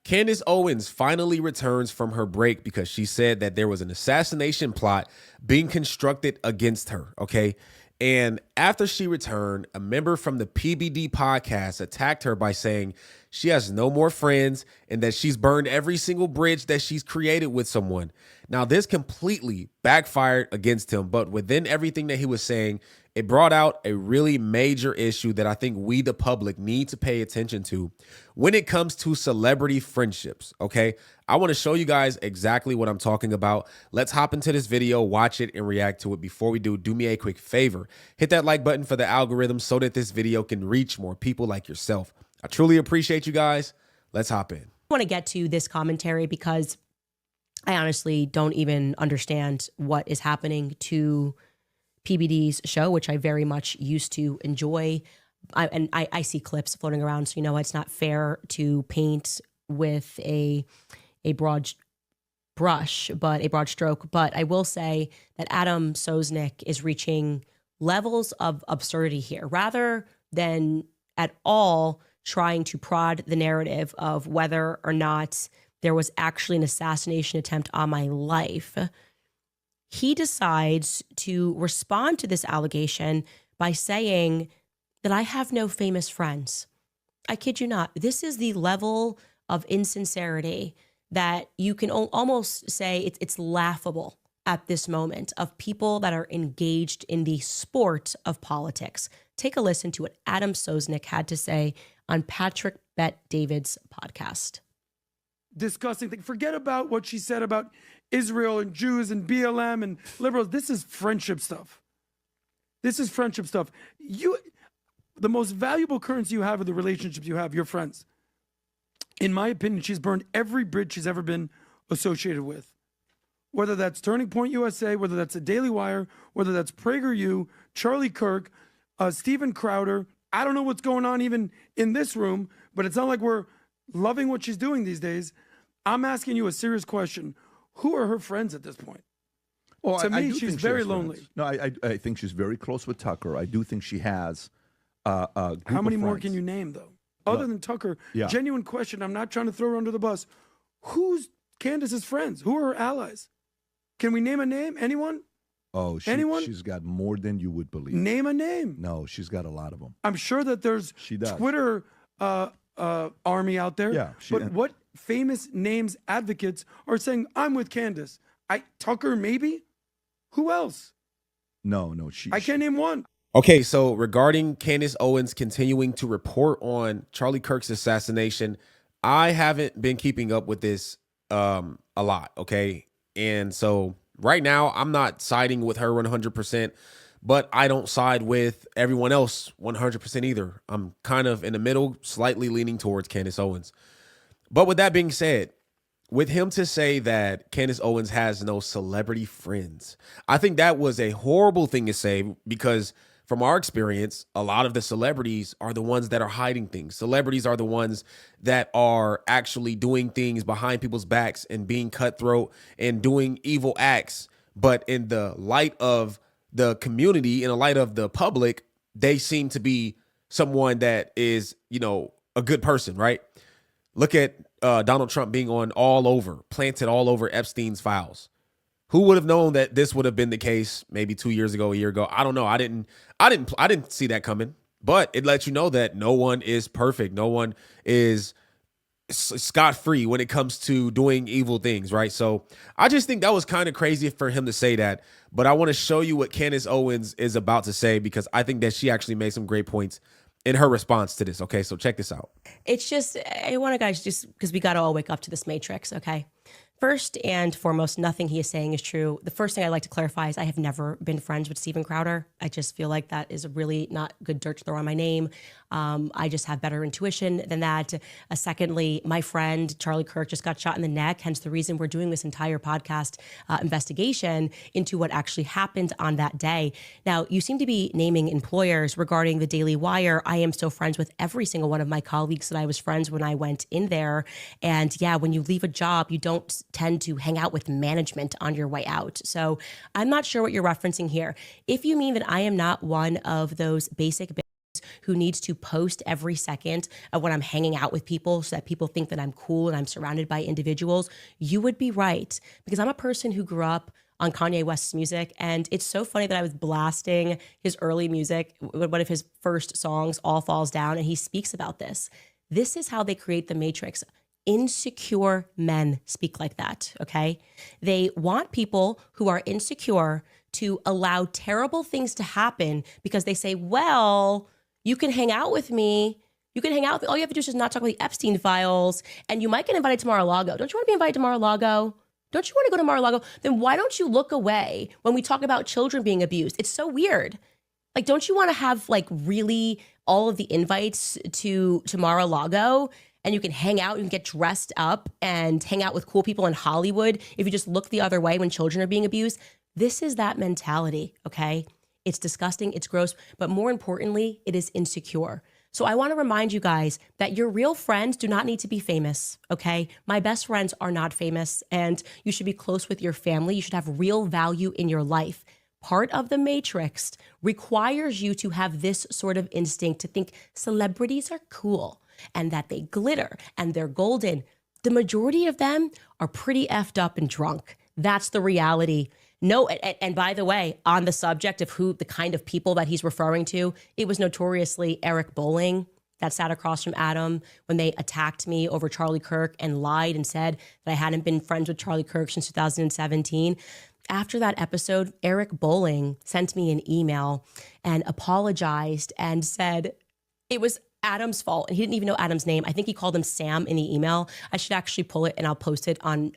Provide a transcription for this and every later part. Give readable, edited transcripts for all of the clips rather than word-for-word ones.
Candace Owens finally returns from her break because she said that there was an assassination plot being constructed against her, okay? And after she returned, a member from the PBD podcast attacked her by saying she has no more friends and that she's burned every single bridge that she's created with someone. Now, this completely backfired against him, but within everything that he was saying, it brought out a really major issue that I think we, the public, need to pay attention to when it comes to celebrity friendships, okay? I want to show you guys exactly what I'm talking about. Let's hop into this video, watch it, and react to it. Before we do me a quick favor. Hit that like button for the algorithm so that this video can reach more people like yourself. I truly appreciate you guys. Let's hop in. I want to get to this commentary because I honestly don't even understand what is happening to PBD's show, which I very much used to enjoy. I see clips floating around, so you know it's not fair to paint with a broad brush, but a broad stroke. But I will say that Adam Sosnick is reaching levels of absurdity here, rather than at all trying to prod the narrative of whether or not there was actually an assassination attempt on my life. He decides to respond to this allegation by saying that I have no famous friends. I kid you not. This is the level of insincerity that you can almost say it's laughable at this moment of people that are engaged in the sport of politics. Take a listen to what Adam Sosnick had to say on Patrick Bet-David's podcast. Disgusting thing. Forget about what she said about Israel and Jews and BLM and liberals. This is friendship stuff. This is friendship stuff. The most valuable currency you have are the relationships you have, your friends. In my opinion, she's burned every bridge she's ever been associated with. Whether that's Turning Point USA, whether that's the Daily Wire, whether that's PragerU, Charlie Kirk, Steven Crowder. I don't know what's going on even in this room, but it's not like we're loving what she's doing these days. I'm asking you a serious question. Who are her friends at this point? Well, to I me, do she's think she very has lonely. friends. No, I think she's very close with Tucker. I do think she has a group How many of more friends. can you name, though? Other than Tucker, yeah. Genuine question. I'm not trying to throw her under the bus. Who's Candace's friends? Who are her allies? Can we name a name? Anyone? Oh, Anyone? She's got more than you would believe. Name a name. No, she's got a lot of them. I'm sure that there's She does. Twitter army out there. Yeah, but what famous names advocates are saying, I'm with Candace? Tucker, maybe? Who else? No, I can't name one. Okay, so regarding Candace Owens continuing to report on Charlie Kirk's assassination, I haven't been keeping up with this a lot, okay? And so right now, I'm not siding with her 100%, but I don't side with everyone else 100% either. I'm kind of in the middle, slightly leaning towards Candace Owens. But with that being said, with him to say that Candace Owens has no celebrity friends, I think that was a horrible thing to say because from our experience, a lot of the celebrities are the ones that are hiding things. Celebrities are the ones that are actually doing things behind people's backs and being cutthroat and doing evil acts. But in the light of the community, in the light of the public, they seem to be someone that is, a good person, right? Look at Donald Trump being planted all over Epstein's files. Who would have known that this would have been the case maybe 2 years ago, a year ago? I don't know. I didn't see that coming, but it lets you know that no one is perfect. No one is scot-free when it comes to doing evil things, right? So I just think that was kind of crazy for him to say that, but I want to show you what Candace Owens is about to say because I think that she actually made some great points in her response to this. Okay, so check this out. It's just, I want to guys, just because we got to all wake up to this matrix, okay? First and foremost, nothing he is saying is true. The first thing I'd like to clarify is I have never been friends with Steven Crowder. I just feel like that is really not good dirt to throw on my name. I just have better intuition than that. Secondly, my friend Charlie Kirk just got shot in the neck, hence the reason we're doing this entire podcast investigation into what actually happened on that day. Now, you seem to be naming employers regarding the Daily Wire. I am still friends with every single one of my colleagues that I was friends when I went in there. And yeah, when you leave a job, you don't tend to hang out with management on your way out. So I'm not sure what you're referencing here. If you mean that I am not one of those basic who needs to post every second of when I'm hanging out with people so that people think that I'm cool and I'm surrounded by individuals, you would be right. Because I'm a person who grew up on Kanye West's music. And it's so funny that I was blasting his early music, one of his first songs, All Falls Down, and he speaks about this. This is how they create the Matrix. Insecure men speak like that, okay? They want people who are insecure to allow terrible things to happen because they say, well, you can hang out with me. You can hang out with me. All you have to do is just not talk about the Epstein files, and you might get invited to Mar-a-Lago. Don't you want to be invited to Mar-a-Lago? Don't you want to go to Mar-a-Lago? Then why don't you look away when we talk about children being abused? It's so weird. Like, don't you want to have like really all of the invites to Mar-a-Lago, and you can hang out, you can get dressed up and hang out with cool people in Hollywood if you just look the other way when children are being abused? This is that mentality, okay? It's disgusting, it's gross, but more importantly, it is insecure. So I want to remind you guys that your real friends do not need to be famous, okay? My best friends are not famous, and you should be close with your family. You should have real value in your life. Part of the Matrix requires you to have this sort of instinct to think celebrities are cool and that they glitter and they're golden. The majority of them are pretty effed up and drunk. That's the reality. No, and by the way, on the subject of who the kind of people that he's referring to, it was notoriously Eric Bolling that sat across from Adam when they attacked me over Charlie Kirk and lied and said that I hadn't been friends with Charlie Kirk since 2017. After that episode, Eric Bolling sent me an email and apologized and said it was Adam's fault, and he didn't even know Adam's name. I think he called him Sam in the email. I should actually pull it and I'll post it on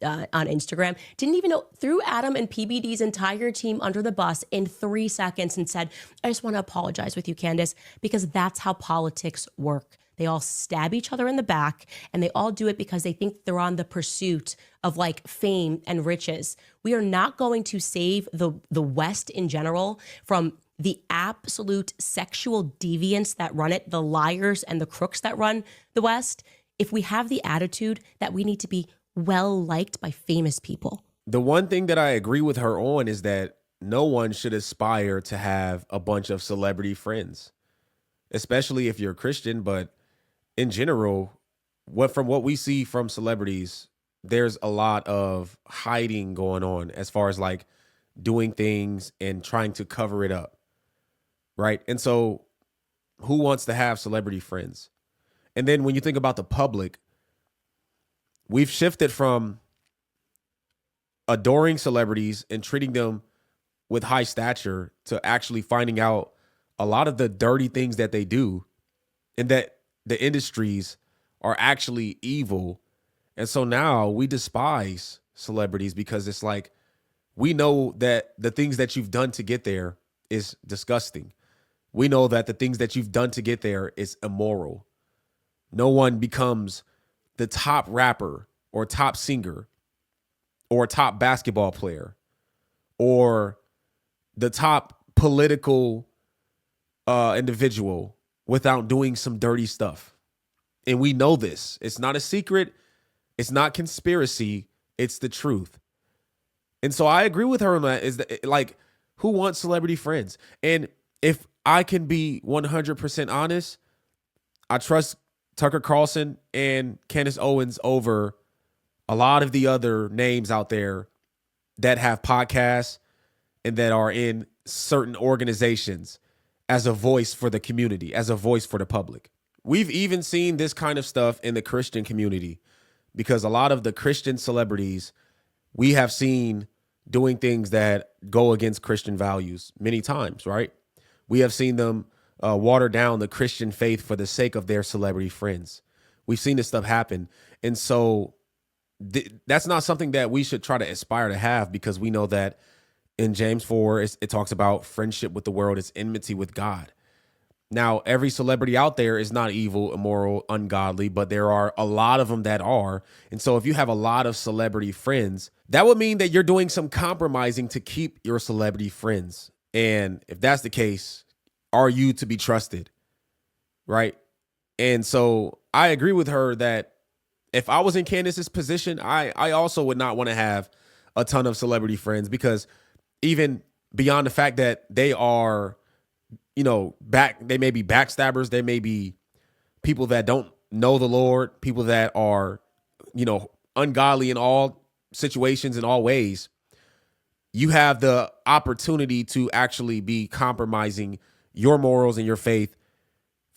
Instagram. Didn't even know, threw Adam and PBD's entire team under the bus in 3 seconds and said, I just want to apologize with you, Candace, because that's how politics work. They all stab each other in the back, and they all do it because they think they're on the pursuit of like fame and riches. We are not going to save the West in general from the absolute sexual deviants that run it, the liars and the crooks that run the West, if we have the attitude that we need to be well liked by famous people. The one thing that I agree with her on is that no one should aspire to have a bunch of celebrity friends, especially if you're a Christian. But in general, from what we see from celebrities, there's a lot of hiding going on as far as like doing things and trying to cover it up. Right. And so who wants to have celebrity friends? And then when you think about the public, we've shifted from adoring celebrities and treating them with high stature to actually finding out a lot of the dirty things that they do and that the industries are actually evil. And so now we despise celebrities because it's like we know that the things that you've done to get there is disgusting. We know that the things that you've done to get there is immoral. No one becomes the top rapper or top singer or top basketball player or the top political individual without doing some dirty stuff. And we know this. It's not a secret. It's not conspiracy. It's the truth. And so I agree with her on that. Is that like, who wants celebrity friends? And if I can be 100% honest, I trust Tucker Carlson and Candace Owens over a lot of the other names out there that have podcasts and that are in certain organizations as a voice for the community, as a voice for the public. We've even seen this kind of stuff in the Christian community because a lot of the Christian celebrities we have seen doing things that go against Christian values many times, right? We have seen them water down the Christian faith for the sake of their celebrity friends. We've seen this stuff happen. And so that's not something that we should try to aspire to have, because we know that in James 4, it talks about friendship with the world is enmity with God. Now, every celebrity out there is not evil, immoral, ungodly, but there are a lot of them that are. And so if you have a lot of celebrity friends, that would mean that you're doing some compromising to keep your celebrity friends. And if that's the case, are you to be trusted? Right. And so I agree with her that if I was in Candace's position, I also would not want to have a ton of celebrity friends, because even beyond the fact that they are they may be backstabbers, they may be people that don't know the Lord, people that are, ungodly in all situations, in all ways. You have the opportunity to actually be compromising your morals and your faith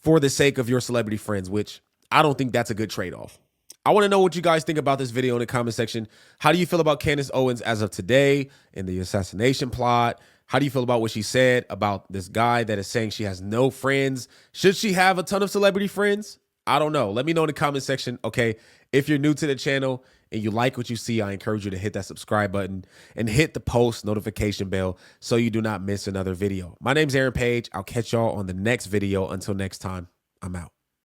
for the sake of your celebrity friends, which I don't think that's a good trade-off. I want to know what you guys think about this video in the comment section. How do you feel about Candace Owens as of today in the assassination plot? How do you feel about what she said about this guy that is saying she has no friends? Should she have a ton of celebrity friends? I don't know. Let me know in the comment section. Okay, if you're new to the channel and you like what you see, I encourage you to hit that subscribe button and hit the post notification bell so you do not miss another video. My name's Aaron Page. I'll catch y'all on the next video. Until next time, I'm out.